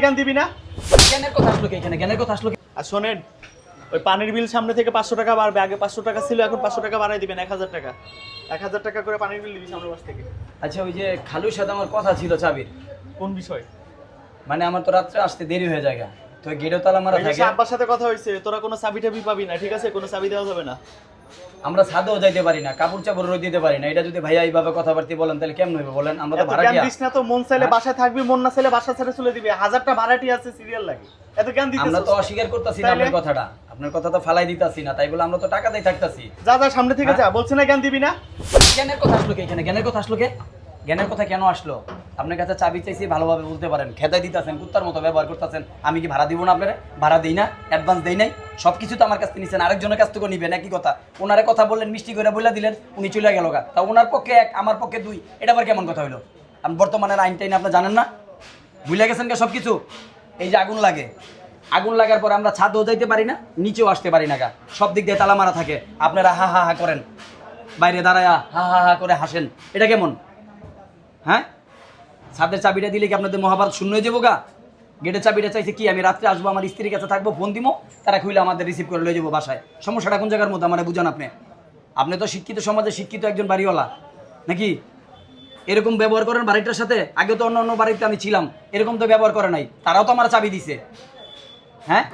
জ্ঞান দিবি না? জ্ঞানের কথা আসলো কি এখানে? জ্ঞানের কথা আসলো কি? আর শোনেন, ওই পানির বিল সামনে থেকে 500 টাকা বাড়বে। আগে 500 টাকা ছিল, এখন 500 টাকা বাড়াই দিবেন। 1000 টাকা, 1000 টাকা করে পানির বিল দিবি সামনের মাস থেকে। আচ্ছা, ওই যে খালুর সাথে আমার কথা ছিল চাবির, কোন বিষয়? মানে আমার তো রাত্রে আসতে দেরি হয়ে যায়, তো গেটেও তালা মারা থাকে। আব্বার সাথে কথা হয়েছে, তোরা কোনো চাবি টাবি পাবি না, ঠিক আছে? কোনো চাবি দেওয়া যাবে না। আমরা ছাদেও যাইতে পারি না, কাপড় চাপড় রোদ দিতে পারি না। এটা যদি ভাইয়া এইভাবে কথাবার্তা বলেন তাহলে কেমন হবে বলেন? আমরা তো এত ভাড়া জ্ঞান দিয়া। দিস না তো। মন চাইলে বাসায় থাকবি, মন না চাইলে বাসা ছেড়ে চলে দিবি। 1000টা ভাড়াটি আছে, সিরিয়াল লাগে। এত জ্ঞান দিতেছিস? আমরা তো অস্বীকার করতেছি না আপনার কথাটা, আপনার কথা তো ফালাই দিতাছি না, তাই বলে আমরা তো টাকাতেই থাকতাছি। যা যা সামনে থেকে যা, বলছে না জ্ঞান দিবি না? জ্ঞানের কথা আসলো কি এখানে? জ্ঞানের কথা আসলো কে? জ্ঞানের কথা কেন আসলো? আপনার কাছে চাবি চাইছি, ভালোভাবে বলতে পারেন। খেদাই দিতেছেন, কুত্তার মতো ব্যবহার করতেছেন। আমি কি ভাড়া দিব না আপনারা? ভাড়া দিই না, অ্যাডভান্স দেই নাই। সব কিছু তো আমার কাছ থেকে নিছেন, আরেকজনের কাছ থেকে নিবেন। একই কথা, ওনারে কথা বললেন, মিষ্টি করে বলে দিলেন, উনি চলে গেল গা। তা ওনার পক্ষে এক, আমার পক্ষে দুই, এটা আবার কেমন কথা হইলো? আপনি বর্তমানের আইন টাইন আপনি জানেন না? ভুলে গেছেন কে সব কিছু? এই যে আগুন লাগে, আগুন লাগার পর আমরা ছাদেও যাইতে পারি না, নিচেও আসতে পারি না গা। সব দিক দিয়ে তালা মারা থাকে। আপনারা হা হা হা করেন, বাইরে দাঁড়ায় হা হা হা করে হাসেন। এটা কেমন? হ্যাঁ, ছাদের চাবিটা দিলে কি আপনাদের মহাভারত শূন্য হয়ে যাবো গা? গেটের চাবিটা চাইছে কি? আমি রাত্রে আসবো, আমার স্ত্রীর কাছে থাকবো, ফোন দিব, তারা খুলে আমাদের রিসিভ করে লয়ে যাবো বাসায়। সমস্যাটা কোন জায়গার মধ্যে আমার বুঝান আপনি? আপনি তো শিক্ষিত সমাজে শিক্ষিত একজন বাড়িওয়ালা নাকি? এরকম ব্যবহার করেন বাড়িটার সাথে? আগে তো অন্য অন্য বাড়িতে আমি ছিলাম, এরকম তো ব্যবহার করে নাই। তারাও তো আমার চাবি দিছে। হ্যাঁ,